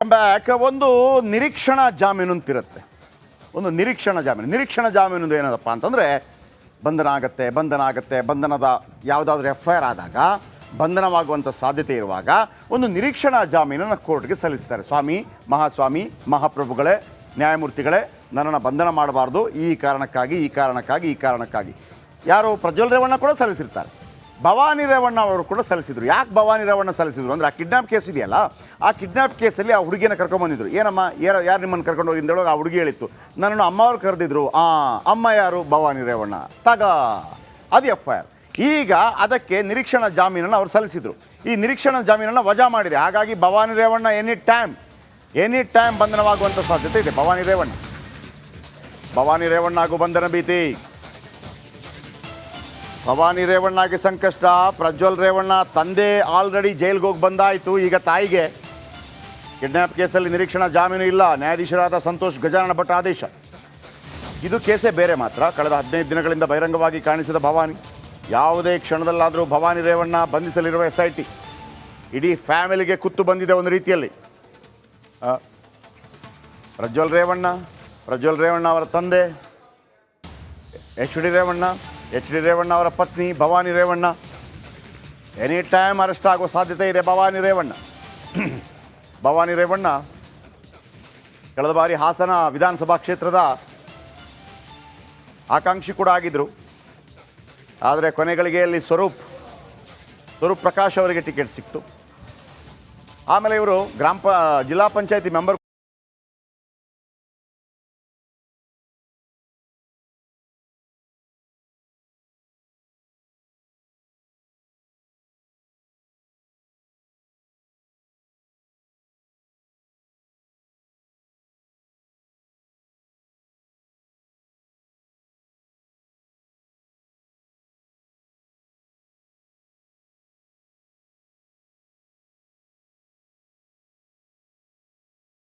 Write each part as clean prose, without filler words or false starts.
Welcome back. ಒಂದು ನಿರೀಕ್ಷಣಾ ಜಾಮೀನು ಅಂತಿರುತ್ತೆ. ಒಂದು ನಿರೀಕ್ಷಣಾ ಜಾಮೀನು ಏನದಪ್ಪ ಅಂತಂದರೆ ಬಂಧನದ ಯಾವುದಾದ್ರೂ FIR ಆದಾಗ ಬಂಧನವಾಗುವಂಥ ಸಾಧ್ಯತೆ ಇರುವಾಗ ಒಂದು ನಿರೀಕ್ಷಣಾ ಜಾಮೀನನ್ನು ಕೋರ್ಟ್ಗೆ ಸಲ್ಲಿಸ್ತಾರೆ. ಮಹಾಸ್ವಾಮಿ ಮಹಾಪ್ರಭುಗಳೇ, ನ್ಯಾಯಮೂರ್ತಿಗಳೇ, ನನ್ನನ್ನು ಬಂಧನ ಮಾಡಬಾರ್ದು, ಈ ಕಾರಣಕ್ಕಾಗಿ ಯಾರು ಪ್ರಜ್ವಲ್ ರೇವಣ್ಣ ಕೂಡ ಸಲ್ಲಿಸಿರ್ತಾರೆ. ಭವಾನಿ ರೇವಣ್ಣ ಅವರು ಕೂಡ ಸಲ್ಲಿಸಿದರು. ಯಾಕೆ ಭವಾನಿ ರೇವಣ್ಣ ಸಲ್ಲಿಸಿದ್ರು ಅಂದರೆ, ಆ ಕಿಡ್ನಾಪ್ ಕೇಸ್ ಇದೆಯಲ್ಲ, ಆ ಕಿಡ್ನಾಪ್ ಕೇಸಲ್ಲಿ ಆ ಹುಡುಗಿಯನ್ನು ಕರ್ಕೊಂಬಂದಿದ್ರು. ಏನಮ್ಮ ಯಾರು ನಿಮ್ಮನ್ನು ಕರ್ಕೊಂಡು ಹೋಗಿದ್ದೇಳೋ ಆ ಹುಡುಗಿ ಹೇಳಿತ್ತು, ನನ್ನನ್ನು ಅಮ್ಮ ಅವ್ರು ಕರೆದಿದ್ರು. ಅಮ್ಮ ಯಾರು? ಭವಾನಿ ರೇವಣ್ಣ. ಅದು FIR. ಈಗ ಅದಕ್ಕೆ ನಿರೀಕ್ಷಣಾ ಜಾಮೀನನ್ನು ಅವರು ಸಲ್ಲಿಸಿದರು. ಈ ನಿರೀಕ್ಷಣಾ ಜಾಮೀನನ್ನು ವಜಾ ಮಾಡಿದೆ. ಹಾಗಾಗಿ ಭವಾನಿ ರೇವಣ್ಣ ಎನಿ ಟೈಮ್ ಬಂಧನವಾಗುವಂಥ ಸಾಧ್ಯತೆ ಇದೆ. ಭವಾನಿ ರೇವಣ್ಣ ಹಾಗೂ ಬಂಧನ ಭೀತಿ. ಭವಾನಿ ರೇವಣ್ಣಗೆ ಸಂಕಷ್ಟ. ಪ್ರಜ್ವಲ್ ರೇವಣ್ಣ ತಂದೆ ಆಲ್ರೆಡಿ ಜೈಲ್ಗೆ ಹೋಗಿ ಬಂದಾಯಿತು. ಈಗ ತಾಯಿಗೆ ಕಿಡ್ನ್ಯಾಪ್ ಕೇಸಲ್ಲಿ ನಿರೀಕ್ಷಣಾ ಜಾಮೀನು ಇಲ್ಲ. ನ್ಯಾಯಾಧೀಶರಾದ ಸಂತೋಷ್ ಗಜಾನನ ಭಟ್ ಆದೇಶ. ಇದು ಕೇಸೇ ಬೇರೆ ಮಾತ್ರ. ಕಳೆದ 15 ದಿನಗಳಿಂದ ಬಹಿರಂಗವಾಗಿ ಕಾಣಿಸಿದ ಭವಾನಿ. ಯಾವುದೇ ಕ್ಷಣದಲ್ಲಾದರೂ ಭವಾನಿ ರೇವಣ್ಣ ಬಂಧಿಸಲಿರುವ SIT ಇಡೀ ಫ್ಯಾಮಿಲಿಗೆ ಕುತ್ತು ಬಂದಿದೆ ಒಂದು ರೀತಿಯಲ್ಲಿ. ಪ್ರಜ್ವಲ್ ರೇವಣ್ಣ ಅವರ ತಂದೆ HD ರೇವಣ್ಣ ಅವರ ಪತ್ನಿ Bhavani Revanna any time arrest ಆಗುವ ಸಾಧ್ಯತೆ ಇದೆ. ಭವಾನಿ ರೇವಣ್ಣ ಕಳೆದ ಬಾರಿ ಹಾಸನ ವಿಧಾನಸಭಾ ಕ್ಷೇತ್ರದ ಆಕಾಂಕ್ಷಿ ಕೂಡ ಆಗಿದ್ದರು. ಆದರೆ ಕೊನೆಗಳಿಗೆಯಲ್ಲಿ ಸ್ವರೂಪ್ ಪ್ರಕಾಶ್ ಅವರಿಗೆ ಟಿಕೆಟ್ ಸಿಕ್ತು. ಆಮೇಲೆ ಇವರು ಜಿಲ್ಲಾ ಪಂಚಾಯತಿ ಮೆಂಬರ್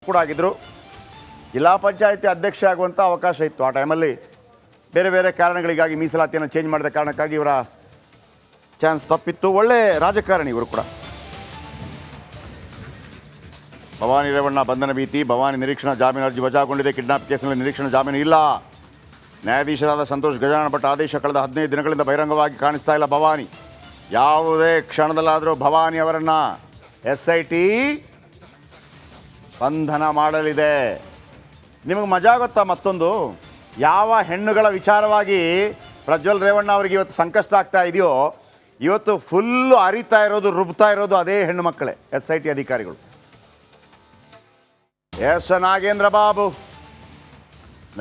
ಕೂಡ ಆಗಿದ್ದರು. ಜಿಲ್ಲಾ ಪಂಚಾಯತಿ ಅಧ್ಯಕ್ಷ ಆಗುವಂಥ ಅವಕಾಶ ಇತ್ತು. ಆ ಟೈಮಲ್ಲಿ ಬೇರೆ ಕಾರಣಗಳಿಗಾಗಿ ಮೀಸಲಾತಿಯನ್ನು ಚೇಂಜ್ ಮಾಡಿದ ಕಾರಣಕ್ಕಾಗಿ ಇವರ ಚಾನ್ಸ್ ತಪ್ಪಿತ್ತು. ಒಳ್ಳೆ ರಾಜಕಾರಣಿ ಇವರು ಕೂಡ. ಭವಾನಿ ರೇವಣ್ಣ ಬಂಧನ ಭೀತಿ. ಭವಾನಿ ನಿರೀಕ್ಷಣಾ ಜಾಮೀನು ಅರ್ಜಿ ವಜಾಗೊಂಡಿದೆ. ಕಿಡ್ನಾಪ್ ಕೇಸಿನಲ್ಲಿ ನಿರೀಕ್ಷಣಾ ಜಾಮೀನು ಇಲ್ಲ. ನ್ಯಾಯಾಧೀಶರಾದ ಸಂತೋಷ್ ಗಜಾನನ ಭಟ್ ಆದೇಶ. ಕಳೆದ 15 ದಿನಗಳಿಂದ ಬಹಿರಂಗವಾಗಿ ಕಾಣಿಸ್ತಾ ಇಲ್ಲ ಭವಾನಿ. ಯಾವುದೇ ಕ್ಷಣದಲ್ಲಾದರೂ ಭವಾನಿ ಅವರನ್ನು SIT ಬಂಧನ ಮಾಡಲಿದೆ. ನಿಮಗೆ ಮಜಾ ಗೊತ್ತಾ ಮತ್ತೊಂದು? ಯಾವ ಹೆಣ್ಣುಗಳ ವಿಚಾರವಾಗಿ ಪ್ರಜ್ವಲ್ ರೇವಣ್ಣ ಅವರಿಗೆ ಇವತ್ತು ಸಂಕಷ್ಟ ಆಗ್ತಾ ಇದೆಯೋ, ಇವತ್ತು ಫುಲ್ಲು ರುಬ್ತಾ ಇರೋದು ಅದೇ ಹೆಣ್ಣು ಮಕ್ಕಳೇ, SIT ಅಧಿಕಾರಿಗಳು.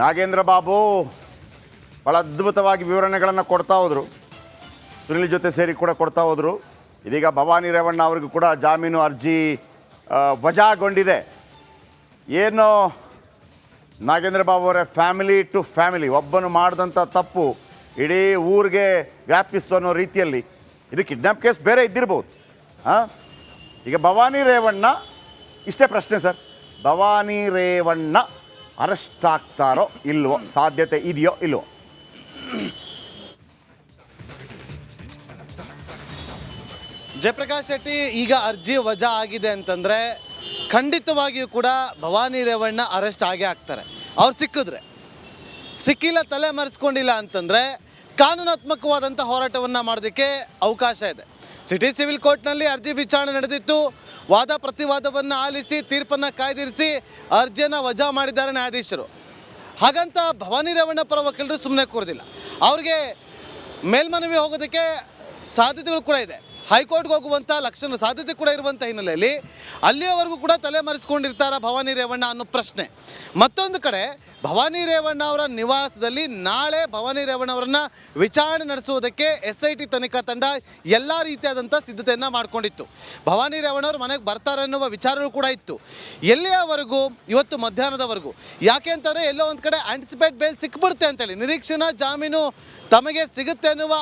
ನಾಗೇಂದ್ರ ಬಾಬು ಭಾಳ ಅದ್ಭುತವಾಗಿ ವಿವರಣೆಗಳನ್ನು ಕೊಡ್ತಾ ಹೋದರು. ಸುನಿಲ್ ಜೊತೆ ಸೇರಿ ಕೂಡ ಕೊಡ್ತಾ ಹೋದರು. ಇದೀಗ ಭವಾನಿ ರೇವಣ್ಣ ಅವರಿಗೂ ಕೂಡ ಜಾಮೀನು ಅರ್ಜಿ ವಜಾಗೊಂಡಿದೆ. ಏನು ನಾಗೇಂದ್ರ ಬಾಬು ಅವರೇ, ಫ್ಯಾಮಿಲಿ ಟು ಫ್ಯಾಮಿಲಿ ಒಬ್ಬನು ಮಾಡಿದಂಥ ತಪ್ಪು ಇಡೀ ಊರಿಗೆ ವ್ಯಾಪಿಸ್ತು ಅನ್ನೋ ರೀತಿಯಲ್ಲಿ ಇದು ಕಿಡ್ನಾಪ್ ಕೇಸ್ ಬೇರೆ ಇದ್ದಿರ್ಬೋದು. ಈಗ ಭವಾನಿ ರೇವಣ್ಣ, ಇಷ್ಟೇ ಪ್ರಶ್ನೆ ಸರ್, ಭವಾನಿ ರೇವಣ್ಣ ಅರೆಸ್ಟ್ ಆಗ್ತಾರೋ ಇಲ್ವೋ, ಸಾಧ್ಯತೆ ಇದೆಯೋ ಇಲ್ವೋ? ಜಯಪ್ರಕಾಶ್ ಶೆಟ್ಟಿ, ಈಗ ಅರ್ಜಿ ವಜಾ ಆಗಿದೆ ಅಂತಂದರೆ ಖಂಡಿತವಾಗಿಯೂ ಕೂಡ ಭವಾನಿ ರೇವಣ್ಣ ಅರೆಸ್ಟ್ ಆಗೇ ಆಗ್ತಾರೆ. ಅವ್ರು ಸಿಕ್ಕಿಲ್ಲ, ತಲೆ ಮರೆಸ್ಕೊಂಡಿಲ್ಲ ಅಂತಂದರೆ ಕಾನೂನಾತ್ಮಕವಾದಂಥ ಹೋರಾಟವನ್ನು ಮಾಡೋದಕ್ಕೆ ಅವಕಾಶ ಇದೆ. ಸಿಟಿ ಸಿವಿಲ್ ಕೋರ್ಟ್ನಲ್ಲಿ ಅರ್ಜಿ ವಿಚಾರಣೆ ನಡೆದಿತ್ತು. ವಾದ ಪ್ರತಿವಾದವನ್ನು ಆಲಿಸಿ ತೀರ್ಪನ್ನು ಕಾಯ್ದಿರಿಸಿ ಅರ್ಜಿಯನ್ನು ವಜಾ ಮಾಡಿದ್ದಾರೆ ನ್ಯಾಯಾಧೀಶರು. ಹಾಗಂತ ಭವಾನಿ ರೇವಣ್ಣ ಪರ ವಕೀಲರು ಸುಮ್ಮನೆ ಕೂರೋದಿಲ್ಲ. ಅವ್ರಿಗೆ ಮೇಲ್ಮನವಿ ಹೋಗೋದಕ್ಕೆ ಸಾಧ್ಯತೆಗಳು ಕೂಡ ಇದೆ. ಹೈಕೋರ್ಟ್ಗೆ ಹೋಗುವಂಥ ಸಾಧ್ಯತೆ ಕೂಡ ಇರುವಂಥ ಹಿನ್ನೆಲೆಯಲ್ಲಿ ಅಲ್ಲಿಯವರೆಗೂ ಕೂಡ ತಲೆಮರೆಸ್ಕೊಂಡಿರ್ತಾರ ಭವಾನಿ ರೇವಣ್ಣ ಅನ್ನೋ ಪ್ರಶ್ನೆ. ಮತ್ತೊಂದು ಕಡೆ ಭವಾನಿ ರೇವಣ್ಣ ಅವರ ನಿವಾಸದಲ್ಲಿ ನಾಳೆ ಭವಾನಿ ರೇವಣ್ಣ ಅವರನ್ನು ವಿಚಾರಣೆ ನಡೆಸುವುದಕ್ಕೆ SIT ತನಿಖಾ ತಂಡ ಎಲ್ಲ ರೀತಿಯಾದಂಥ ಸಿದ್ಧತೆಯನ್ನು ಮಾಡಿಕೊಂಡಿತ್ತು. ಭವಾನಿ ರೇವಣ್ಣ ಅವರು ಮನೆಗೆ ಬರ್ತಾರೆ ಅನ್ನುವ ವಿಚಾರಗಳು ಕೂಡ ಇತ್ತು. ಎಲ್ಲಿಯವರೆಗೂ? ಇವತ್ತು ಮಧ್ಯಾಹ್ನದವರೆಗೂ. ಯಾಕೆ ಅಂತಂದರೆ ಎಲ್ಲೋ ಒಂದು ಕಡೆ ಆಂಟಿಸಿಪೇಟ್ ಬೇಲ್ ಸಿಕ್ಬಿಡುತ್ತೆ ಅಂತೇಳಿ, ನಿರೀಕ್ಷಣಾ ಜಾಮೀನು ತಮಗೆ ಸಿಗುತ್ತೆ ಅನ್ನುವ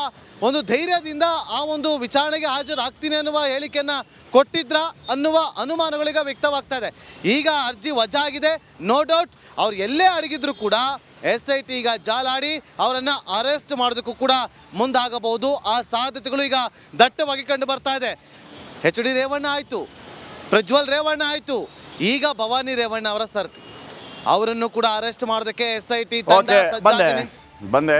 ಒಂದು ಧೈರ್ಯದಿಂದ ಆ ಒಂದು ವಿಚಾರಣೆಗೆ ಹಾಜರಾಗ್ತೀನಿ ಅನ್ನುವ ಹೇಳಿಕೆಯನ್ನು ಕೊಟ್ಟಿದ್ರ ಅನ್ನುವ ಅನುಮಾನಗಳೀಗ ವ್ಯಕ್ತವಾಗ್ತಾ ಇದೆ. ಈಗ ಅರ್ಜಿ ವಜಾ ಆಗಿದೆ. ನೋ ಡೌಟ್ ಅವ್ರು ಎಲ್ಲೇ ಅಡಗಿದ್ರು ಕೂಡ SIT ಈಗ ಜಾಲಾಡಿ ಅವರನ್ನು ಅರೆಸ್ಟ್ ಮಾಡೋದಕ್ಕೂ ಕೂಡ ಮುಂದಾಗಬಹುದು. ಆ ಸಾಧ್ಯತೆಗಳು ಈಗ ದಟ್ಟವಾಗಿ ಕಂಡು ಬರ್ತಾ ಇದೆ. HD ರೇವಣ್ಣ ಆಯಿತು, ಪ್ರಜ್ವಲ್ ರೇವಣ್ಣ ಆಯಿತು, ಈಗ ಭವಾನಿ ರೇವಣ್ಣ ಅವರ ಸರ್ತಿ, ಅವರನ್ನು ಕೂಡ ಅರೆಸ್ಟ್ ಮಾಡೋದಕ್ಕೆ SIT ತಂಡ ಓಕೆ, ಬಂದೆ ಸಜ್ಜಾಗಿ ಬಂದೆ